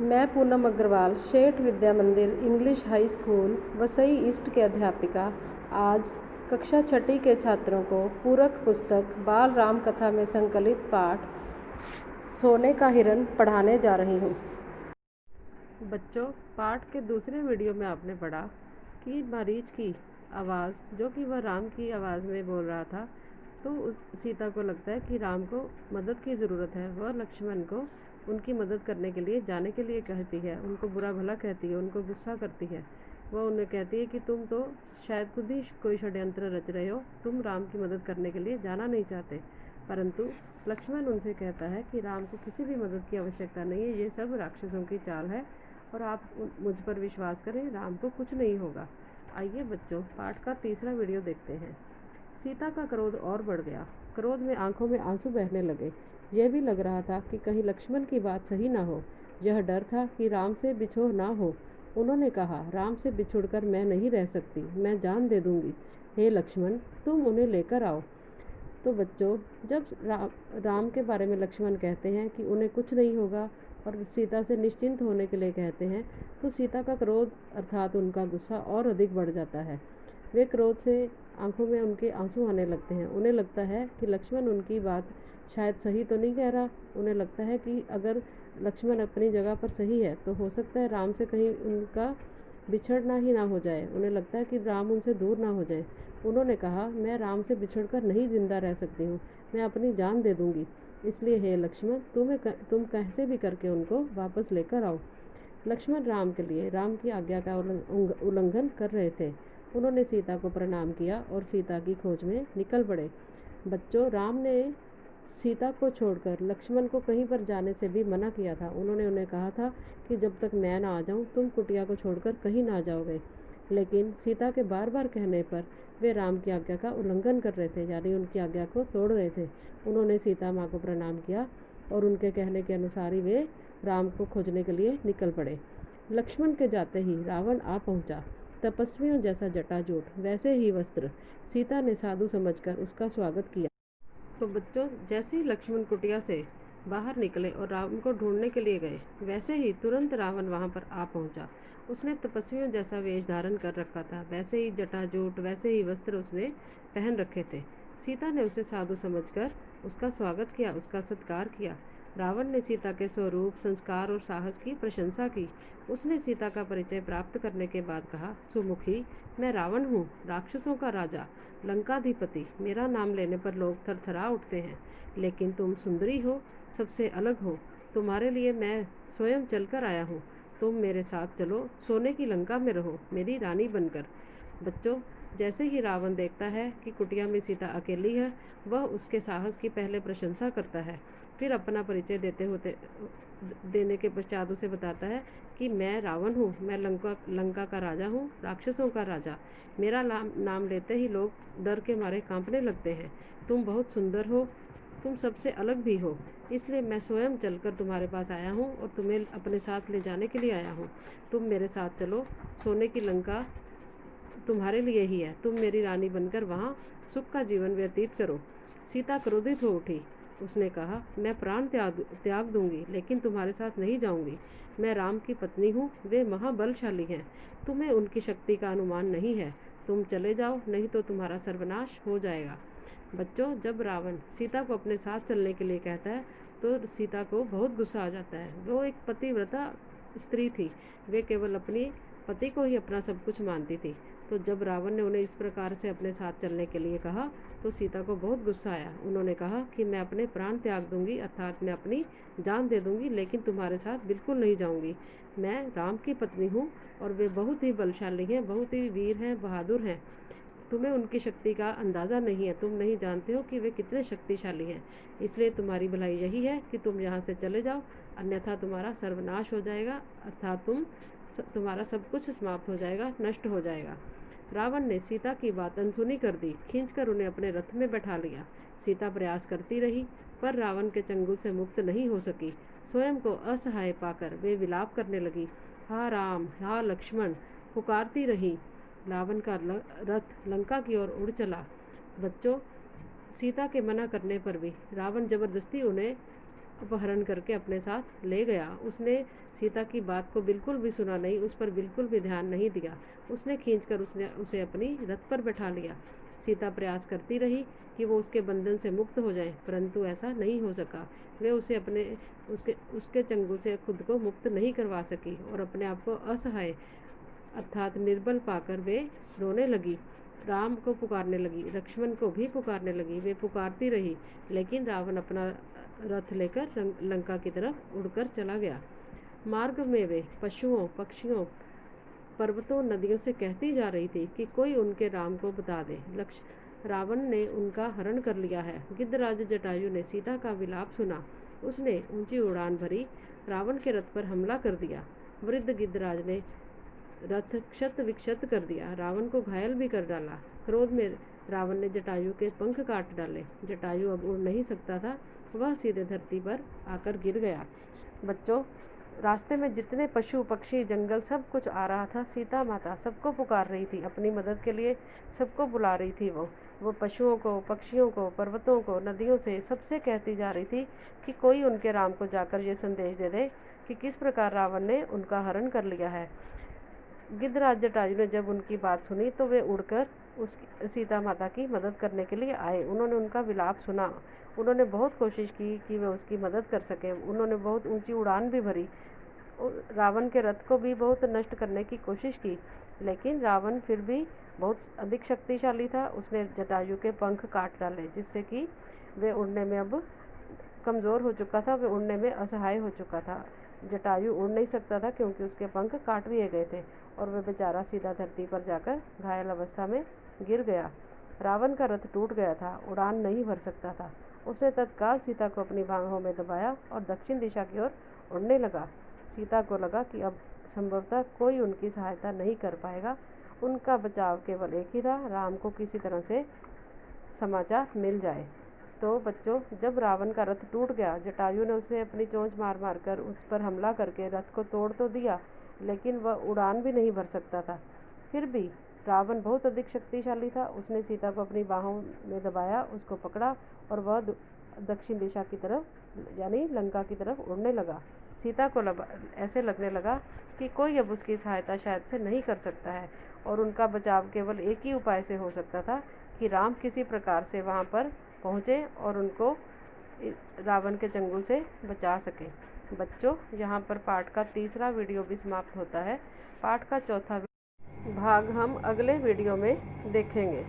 मैं पूनम अग्रवाल, शेठ विद्या मंदिर English high school Vasai east के अध्यापिका आज कक्षा छठी के छात्रों को पूरक पुस्तक बाल राम कथा में संकलित पाठ सोने का हिरन पढ़ाने जा रही हूँ। बच्चों, पाठ के दूसरे वीडियो में आपने पढ़ा कि मरीच की आवाज़, जो कि वह राम की आवाज़ में बोल रहा था, तो सीता को लगता है कि राम को मदद की ज़रूरत है। वह लक्ष्मण को उनकी मदद करने के लिए जाने के लिए कहती है, उनको बुरा भला कहती है, उनको गुस्सा करती है। वह उन्हें कहती है कि तुम तो शायद खुद ही कोई षड्यंत्र रच रहे हो, तुम राम की मदद करने के लिए जाना नहीं चाहते। परंतु लक्ष्मण उनसे कहता है कि राम को किसी भी मदद की आवश्यकता नहीं है, ये सब राक्षसों की चाल है और आप मुझ पर विश्वास करें, राम को कुछ नहीं होगा। आइए बच्चों, पाठ का तीसरा वीडियो देखते हैं। सीता का क्रोध और बढ़ गया। क्रोध में आंखों में आंसू बहने लगे। यह भी लग रहा था कि कहीं लक्ष्मण की बात सही ना हो। यह डर था कि राम से बिछोह ना हो। उन्होंने कहा, राम से बिछुड़कर मैं नहीं रह सकती, मैं जान दे दूंगी। हे लक्ष्मण, तुम उन्हें लेकर आओ। तो बच्चों, जब राम के बारे में लक्ष्मण कहते हैं कि उन्हें कुछ नहीं होगा और सीता से निश्चिंत होने के लिए कहते हैं, तो सीता का क्रोध अर्थात उनका गुस्सा और अधिक बढ़ जाता है। वे क्रोध से आंखों में उनके आंसू आने लगते हैं। उन्हें लगता है कि लक्ष्मण उनकी बात शायद सही तो नहीं कह रहा। उन्हें लगता है कि अगर लक्ष्मण अपनी जगह पर सही है तो हो सकता है राम से कहीं उनका बिछड़ना ही ना हो जाए। उन्हें लगता है कि राम उनसे दूर ना हो जाए। उन्होंने कहा, मैं राम से बिछड़कर नहीं जिंदा रह सकती हूँ, मैं अपनी जान दे दूंगी। इसलिए हे लक्ष्मण, तुम कैसे भी करके उनको वापस लेकर आओ। लक्ष्मण राम के लिए राम की आज्ञा का उल्लंघन कर रहे थे। उन्होंने सीता को प्रणाम किया और सीता की खोज में निकल पड़े। बच्चों, राम ने सीता को छोड़कर लक्ष्मण को कहीं पर जाने से भी मना किया था। उन्होंने उन्हें कहा था कि जब तक मैं ना आ जाऊं, तुम कुटिया को छोड़कर कहीं ना जाओगे। लेकिन सीता के बार बार कहने पर वे राम की आज्ञा का उल्लंघन कर रहे थे, यानी उनकी आज्ञा को तोड़ रहे थे। उन्होंने सीता माँ को प्रणाम किया और उनके कहने के अनुसार ही वे राम को खोजने के लिए निकल पड़े। लक्ष्मण के जाते ही रावण आ पहुंचा। तपस्वियों जैसा जटाजूट, वैसे ही वस्त्र। सीता ने साधु समझकर उसका स्वागत किया। तो बच्चों, जैसे ही लक्ष्मण कुटिया से बाहर निकले और रावण को ढूंढने के लिए गए, वैसे ही तुरंत रावण वहां पर आ पहुंचा। उसने तपस्वियों जैसा वेश धारण कर रखा था, वैसे ही जटाजूट, वैसे ही वस्त्र उसने पहन रखे थे। सीता ने उसे साधु समझकर उसका स्वागत किया, उसका सत्कार किया। रावण ने सीता के स्वरूप, संस्कार और साहस की प्रशंसा की। उसने सीता का परिचय प्राप्त करने के बाद कहा, सुमुखी, मैं रावण हूँ, राक्षसों का राजा, लंकाधिपति। मेरा नाम लेने पर लोग थरथरा उठते हैं। लेकिन तुम सुंदरी हो, सबसे अलग हो। तुम्हारे लिए मैं स्वयं चलकर आया हूँ। तुम मेरे साथ चलो, सोने की लंका में रहो, मेरी रानी बनकर। बच्चों, जैसे ही रावण देखता है कि कुटिया में सीता अकेली है, वह उसके साहस की पहले प्रशंसा करता है। फिर अपना परिचय देने के पश्चात उसे बताता है कि मैं रावण हूँ, मैं लंका का राजा हूँ, राक्षसों का राजा। मेरा नाम लेते ही लोग डर के मारे कांपने लगते हैं। तुम बहुत सुंदर हो, तुम सबसे अलग भी हो, इसलिए मैं स्वयं चलकर तुम्हारे पास आया हूँ और तुम्हें अपने साथ ले जाने के लिए आया हूँ। तुम मेरे साथ चलो, सोने की लंका तुम्हारे लिए ही है। तुम मेरी रानी बनकर वहाँ सुख का जीवन व्यतीत करो। सीता क्रोधित हो उठी। उसने कहा, मैं प्राण त्याग दूंगी, लेकिन तुम्हारे साथ नहीं जाऊंगी। मैं राम की पत्नी हूँ, वे महाबलशाली हैं, तुम्हें उनकी शक्ति का अनुमान नहीं है। तुम चले जाओ, नहीं तो तुम्हारा सर्वनाश हो जाएगा। बच्चों, जब रावण सीता को अपने साथ चलने के लिए कहता है, तो सीता को बहुत गुस्सा आ जाता है। वो एक पतिव्रता स्त्री थी, वे केवल अपनी पति को ही अपना सब कुछ मानती थी। तो जब रावण ने उन्हें इस प्रकार से अपने साथ चलने के लिए कहा, तो सीता को बहुत गुस्सा आया। उन्होंने कहा कि मैं अपने प्राण त्याग दूंगी, अर्थात मैं अपनी जान दे दूंगी, लेकिन तुम्हारे साथ बिल्कुल नहीं जाऊंगी। मैं राम की पत्नी हूँ और वे बहुत ही बलशाली हैं, बहुत ही वीर हैं, बहादुर हैं। तुम्हें उनकी शक्ति का अंदाज़ा नहीं है, तुम नहीं जानते हो कि वे कितने शक्तिशाली हैं। इसलिए तुम्हारी भलाई यही है कि तुम यहाँ से चले जाओ, अन्यथा तुम्हारा सर्वनाश हो जाएगा, अर्थात तुम्हारा सब कुछ समाप्त हो जाएगा, नष्ट हो जाएगा। रावण ने सीता की बात अनसुनी कर दी, खींचकर उन्हें अपने रथ में बैठा लिया। सीता प्रयास करती रही, पर रावण के चंगुल से मुक्त नहीं हो सकी। स्वयं को असहाय पाकर वे विलाप करने लगी। हा राम, हा लक्ष्मण, पुकारती रही। रावण का रथ लंका की ओर उड़ चला। बच्चों, सीता के मना करने पर भी रावण जबरदस्ती उन्हें अपहरण करके अपने साथ ले गया। उसने सीता की बात को बिल्कुल भी सुना नहीं, उस पर बिल्कुल भी ध्यान नहीं दिया। उसने खींचकर उसे अपनी रथ पर बैठा लिया। सीता प्रयास करती रही कि वो उसके बंधन से मुक्त हो जाए, परंतु ऐसा नहीं हो सका। वे उसके चंगुल से खुद को मुक्त नहीं करवा सकी और अपने आप को असहाय अर्थात निर्बल पाकर वे रोने लगी। राम को पुकारने लगी, लक्ष्मण को भी पुकारने लगी। वे पुकारती रही, लेकिन रावण अपना रथ लेकर लंका की तरफ उड़कर चला गया। मार्ग में वे पशुओं, पक्षियों, पर्वतों, नदियों से कहती जा रही थी कि कोई उनके राम को बता दे। रावण ने उनका हरण कर लिया है। गिद्धराज जटायु ने सीता का विलाप सुना। उसने ऊंची उड़ान भरी, रावण के रथ पर हमला कर दिया। वृद्ध गिद्धराज ने रथ क्षत विक्षत कर दिया, रावण को घायल भी कर डाला। क्रोध में रावण ने जटायु के पंख काट डाले। जटायु अब उड़ नहीं सकता था, वह सीधे धरती पर आकर गिर गया। बच्चों, रास्ते में जितने पशु पक्षी जंगल सब कुछ आ रहा था, सीता माता सबको पुकार रही थी, अपनी मदद के लिए सबको बुला रही थी। वो पशुओं को, पक्षियों को, पर्वतों को, नदियों से सबसे कहती जा रही थी कि कोई उनके राम को जाकर ये संदेश दे दे कि किस प्रकार रावण ने उनका हरण कर लिया है। गिद्धराज जटायु ने जब उनकी बात सुनी तो वे उड़कर उस सीता माता की मदद करने के लिए आए। उन्होंने उनका विलाप सुना। उन्होंने बहुत कोशिश की कि वे उसकी मदद कर सकें। उन्होंने बहुत ऊंची उड़ान भी भरी, रावण के रथ को भी बहुत नष्ट करने की कोशिश की, लेकिन रावण फिर भी बहुत अधिक शक्तिशाली था। उसने जटायु के पंख काट डाले, जिससे कि वे उड़ने में अब कमज़ोर हो चुका था, वे उड़ने में असहाय हो चुका था। जटायु उड़ नहीं सकता था क्योंकि उसके पंख काट दिए गए थे और वह बेचारा सीधा धरती पर जाकर घायल अवस्था में गिर गया। रावण का रथ टूट गया था, उड़ान नहीं भर सकता था। उसने तत्काल सीता को अपनी बाहों में दबाया और दक्षिण दिशा की ओर उड़ने लगा। सीता को लगा कि अब संभवतः कोई उनकी सहायता नहीं कर पाएगा। उनका बचाव केवल एक ही था, राम को किसी तरह से समाचार मिल जाए। तो बच्चों, जब रावण का रथ टूट गया, जटायु ने उसे अपनी चोंच मार मार कर उस पर हमला करके रथ को तोड़ तो दिया, लेकिन वह उड़ान भी नहीं भर सकता था। फिर भी रावण बहुत अधिक शक्तिशाली था। उसने सीता को अपनी बाहों में दबाया, उसको पकड़ा और वह दक्षिण दिशा की तरफ यानी लंका की तरफ उड़ने लगा। सीता को ऐसे लगने लगा कि कोई अब उसकी सहायता शायद से नहीं कर सकता है और उनका बचाव केवल एक ही उपाय से हो सकता था कि राम किसी प्रकार से वहाँ पर पहुँचे और उनको रावण के चंगुल से बचा सके। बच्चों, यहाँ पर पाठ का तीसरा वीडियो भी समाप्त होता है। पाठ का चौथा भाग हम अगले वीडियो में देखेंगे।